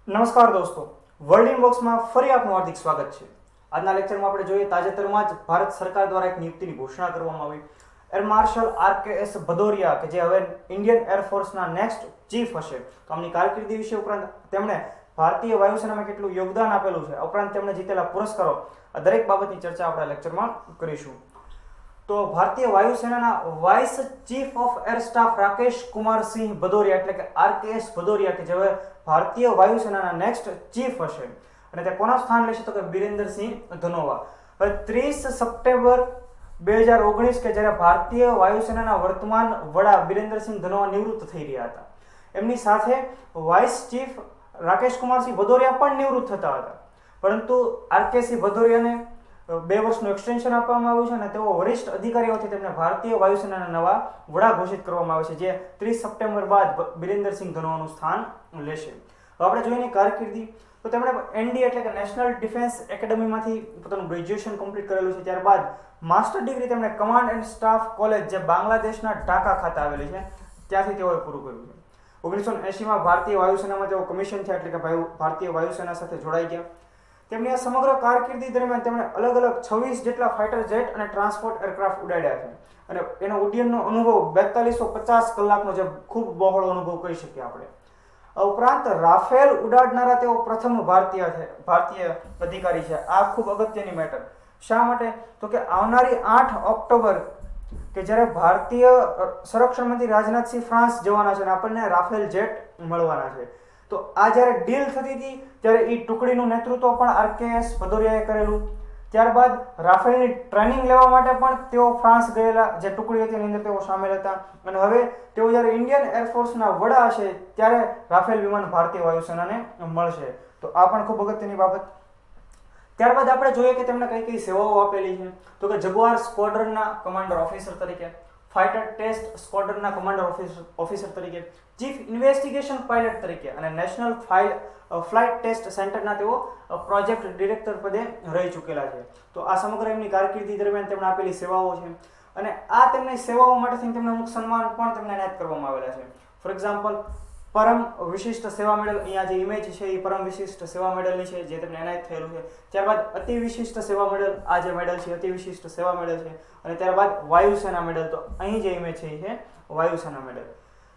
નમસ્કાર દોસ્તો, વર્લ્ડ ઇનબોક્સમાં ફરી આપનું હાર્દિક સ્વાગત છે. આજના લેક્ચરમાં આપણે જોઈએ તાજેતરમાં જ ભારત સરકાર દ્વારા એક નિયુક્તિની ઘોષણા કરવામાં આવી. એર માર્શલ RKS ભદૌરિયા કે જે હવે ઇન્ડિયન એરફોર્સના નેક્સ્ટ ચીફ હશે, તો આમની કારકિર્દી વિશે ઉપરાંત તેમણે ભારતીય વાયુસેનામાં કેટલું યોગદાન આપેલું છે, ઉપરાંત તેમણે જીતેલા પુરસ્કારો, આ દરેક બાબતની ચર્ચા આપણે લેક્ચરમાં કરીશું. તો ભારતીય વાયુસેનાના vice chief of air staff Rakesh Kumar Singh Bhadauria એટલે કે RKS ભદૌરિયા કે જે હવે ભારતીય વાયુસેનાના નેક્સ્ટ ચીફ હશે અને તે કોના સ્થાન લેશે તો કે બિરેન્દ્રસિંહ ધનોવા. હવે 30 સપ્ટેમ્બર 2019 કે જ્યારે ભારતીય વાયુસેનાના વર્તમાન વડા બિરેન્દ્રસિંહ ધનોવા નિવૃત્ત થઈ રહ્યા હતા, એમની સાથે વાઇસ ચીફ રાકેશ કુમારસિંહ ભદૌરિયા પણ નિવૃત્ત થતા હતા, પરંતુ RKC ભદૌરિયાને 2 વર્ષનું એક્સટેન્શન આપવામાં આવ્યું છે અને તેઓ વરિષ્ઠ અધિકારીઓથી તેમને ભારતીય વાયુસેનાના નવા વડા ઘોષિત કરવામાં આવે છે, જે 30 સપ્ટેમ્બર બાદ બિરેન્દ્રસિંહ ધનોવાનું સ્થાન લેશે. હવે આપણે જોઈએ કારકિર્દી, તો તેમણે ND એટલે કે નેશનલ ડિફેન્સ એકેડમીમાંથી પોતાનું ગ્રેજ્યુએશન કમ્પ્લીટ કરેલું છે. ત્યારબાદ માસ્ટર ડિગ્રી તેમણે કમાન્ડ એન્ડ સ્ટાફ કોલેજ જે બાંગ્લાદેશના ઢાકા ખાતે આવેલી છે ત્યાંથી તેઓએ પૂરું કર્યું છે. 1980માં ભારતીય વાયુસેનામાં તેઓ કમિશન થયા એટલે કે ભારતીય વાયુસેના સાથે જોડાઈ ગયા. તેમની આ સમગ્ર કારકિર્દી દરમિયાન તેમણે અલગ અલગ 26 જેટલા ફાઇટર જેટ અને ટ્રાન્સપોર્ટ એરક્રાફ્ટ ઉડાડ્યા છે અને એનો ઉડ્ડયનનો અનુભવ 4250 કલાકનો જે ખૂબ બહોળો અનુભવ કહી શકીએ આપણે. ઉપરાંત રાફેલ ઉડાડનારા તેઓ પ્રથમ ભારતીય અધિકારી છે. આ ખૂબ અગત્યની મેટર. શા માટે તો કે આવનારી 8 ઓક્ટોબર કે જ્યારે ભારતીય સંરક્ષણ મંત્રી રાજનાથસિંહ ફ્રાન્સ જવાના છે અને આપણને રાફેલ જેટ મળવાના છે, તો આ જ્યારે ડીલ થતી હતી ત્યારે એ ટુકડીનું નેતૃત્વ પણ RKS ભદૌરિયાએ કરેલું. ત્યારબાદ રાફેલની ટ્રેનિંગ લેવા માટે પણ તેઓ ફ્રાન્સ ગયેલા, જે ટુકડી હતી એની અંદર તેઓ સામેલ હતા અને હવે તેઓ જ્યારે ઇન્ડિયન એરફોર્સના વડા હશે ત્યારે રાફેલ વિમાન ભારતીય વાયુસેનાને મળશે. તો આ પણ ખૂબ અગત્યની બાબત. ત્યારબાદ આપણે જોઈએ કે તેમણે કઈ કઈ સેવાઓ આપેલી છે, તો કે જગુઆર સ્ક્વોડ્રનના કમાન્ડર ઓફિસર તરીકે, ફાઇટર ટેસ્ટ સ્ક્વોડ્રનના કમાન્ડર ઓફિસર તરીકે, ચીફ ઇન્વેસ્ટિગેશન પાયલટ તરીકે અને નેશનલ ફ્લાઇટ ટેસ્ટ સેન્ટરના તેઓ પ્રોજેક્ટ ડિરેક્ટર પદે રહી ચૂકેલા છે. તો આ સમગ્ર એમની કારકિર્દી દરમિયાન તેમણે આપેલી સેવાઓ છે અને આ તેમની સેવાઓ માટે તેમને અમુક સન્માન પણ તેમને એનાયત કરવામાં આવેલા છે. ફોર એક્ઝામ્પલ, પરમ વિશિષ્ટ સેવા મેડલ, અહીંયા જે ઇમેજ છે એ પરમ વિશિષ્ટ સેવા મેડલની છે જે તેમને એનાયત થયેલું છે. ત્યારબાદ અતિ વિશિષ્ટ સેવા મેડલ, આ જે મેડલ છે અતિ વિશિષ્ટ સેવા મેડલ છે. અને ત્યારબાદ વાયુસેના મેડલ, તો અહીં જે ઇમેજ છે એ છે વાયુસેના મેડલ.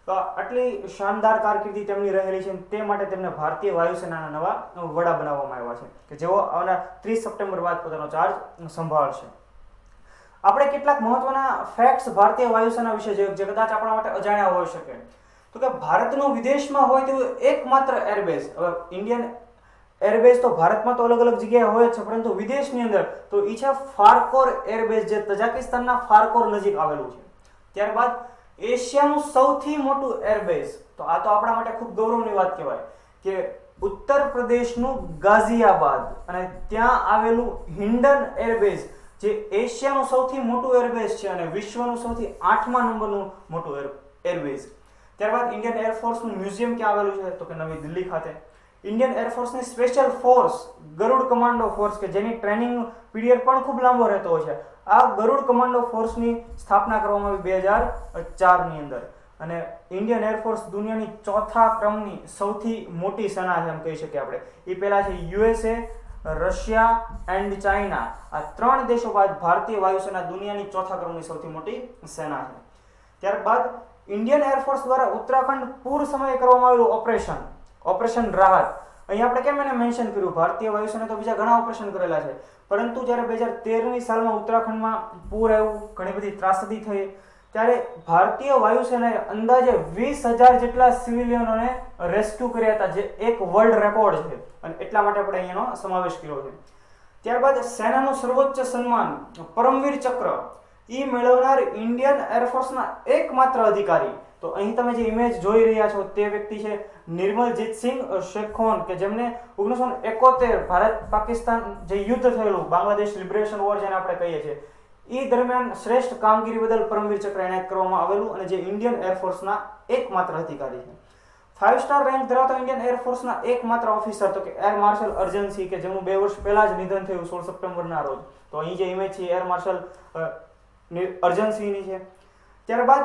તો આટલી શાનદાર કારકિર્દી તેમની રહેલી છે, તે માટે તેમને ભારતીય વાયુસેનાના નવા વડા બનાવવામાં આવ્યા છે કે જેઓ આવનાર 30 સપ્ટેમ્બર બાદ પોતાનો ચાર્જ સંભાળશે. આપણે કેટલાક મહત્વના ફેક્ટ્સ ભારતીય વાયુસેના વિશે જે કદાચ આપણા માટે અજાણ્યા હોઈ શકે, તો કે ભારતનું વિદેશમાં હોય તેવું એકમાત્ર એરબેઝ, હવે ઇન્ડિયન એરબેઝ તો ભારતમાં તો અલગ અલગ જગ્યાએ હોય છે, પરંતુ વિદેશની અંદર તો એ છે ફારકોર એરબેઝ, જે તજાકિસ્તાનના ફારકોર નજીક આવેલું છે. ત્યારબાદ એશિયાનું સૌથી મોટું એરબેઝ, તો આ તો આપણા માટે ખૂબ ગૌરવની વાત કહેવાય કે ઉત્તર પ્રદેશનું ગાઝિયાબાદ અને ત્યાં આવેલું હિન્ડન એરબેઝ, જે એશિયાનું સૌથી મોટું એરબેઝ છે અને વિશ્વનું સૌથી 8મા નંબરનું મોટું એરબેઝ. ત્યારબાદ ઇન્ડિયન એરફોર્સનું મ્યુઝિયમ ક્યાં આવેલું છે તો કે નવી દિલ્હી ખાતે. ઇન્ડિયન એરફોર્સની સ્પેશિયલ ફોર્સ ગરુડ કમાન્ડો ફોર્સ કે જેની ટ્રેનિંગ પીરિયડ પણ ખૂબ લાંબો રહેતો હોય છે, આ ગરુડ કમાન્ડો ફોર્સની સ્થાપના કરવામાં આવી 2004ની અંદર. અને ઇન્ડિયન એરફોર્સ દુનિયાની 4થા ક્રમની સૌથી મોટી સેના છે એમ કહી શકીએ આપણે. એ પહેલા છે USA, રશિયા એન્ડ ચાઇના. આ 3 દેશો બાદ ભારતીય વાયુસેના દુનિયાની 4થા ક્રમની સૌથી મોટી સેના છે. ત્યારબાદ ઇન્ડિયન એરફોર્સ દ્વારા ઉત્તરાખંડ પૂર સમયે કરવામાં આવેલું ઓપરેશન રાહત, અહીં આપણે કેમ એને મેન્શન કર્યું, ભારતીય વાયુસેના તો બીજા ઘણા ઓપરેશન કરેલા છે, પરંતુ જ્યારે 2013ની સાલમાં ઉત્તરાખંડમાં પૂર આવ્યું, ઘણી બધી ત્રાસદી થઈ, ત્યારે ભારતીય વાયુસેનાએ અંદાજે 20,000 જેટલા સિવિલિયનોને રેસ્ક્યુ કર્યા હતા, જે એક વર્લ્ડ રેકોર્ડ છે અને એટલા માટે આપણે અહીંયાનો સમાવેશ કર્યો છે. ત્યારબાદ સેનાનું સર્વોચ્ચ સન્માન પરમવીર ચક્ર એ મેળવનાર ઇન્ડિયન એરફોર્સના એકમાત્ર અધિકારી, તો અહીં તમે જે ઇમેજ જોઈ રહ્યા છો તે વ્યક્તિ છે નિર્મલજીતસિંહ શેખોન, કે જેમને 1971 ભારત પાકિસ્તાન જે યુદ્ધ થયેલું, બાંગ્લાદેશ લિબરેશન વોર જેને આપણે કહીએ છીએ, એ દરમિયાન શ્રેષ્ઠ કામગીરી બદલ પરમવીર ચક્ર એનાયત કરવામાં આવેલું અને જે ઇન્ડિયન એરફોર્સના એકમાત્ર અધિકારી છે. 5 સ્ટાર રેન્ક ધરાવતા ઇન્ડિયન એરફોર્સના એકમાત્ર ઓફિસર તો કે એર માર્શલ અર્જન સિંહ, કે જેમનું 2 વર્ષ પહેલા જ નિધન થયું 16 સપ્ટેમ્બરના રોજ. તો અહીં જે ઇમેજ છે એર માર્શલ અર્જન સિંહની છે. ત્યારબાદ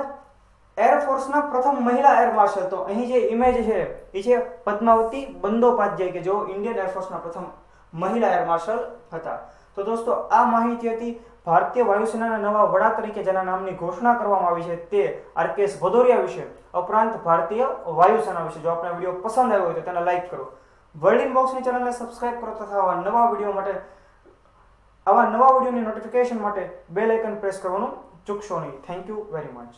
એરફોર્સના પ્રથમ મહિલા એર માર્શલ, તો અહીં જે ઇમેજ છે એ છે પદ્માવતી બંદોપાધ્યાય કે જેઓ ઇન્ડિયન એરફોર્સના પ્રથમ મહિલા એર માર્શલ હતા. તો દોસ્તો આ માહિતી હતી ભારતીય વાયુસેનાના નવા વડા તરીકે જેના નામની ઘોષણા કરવામાં આવી છે તે આરકેએસ ભદૌરિયા વિશે, ઉપરાંત ભારતીય વાયુસેના વિશે. જો આપને વિડીયો પસંદ આવ્યો હોય તો તેને લાઈક કરો, વર્લ્ડ ઇનબોક્સની ચેનલને સબસ્ક્રાઇબ કરો તથા આવા નવા વિડીયોની નોટિફિકેશન માટે બેલ આઇકન પ્રેસ કરવાનું ચૂકશો નહીં. Thank you very much.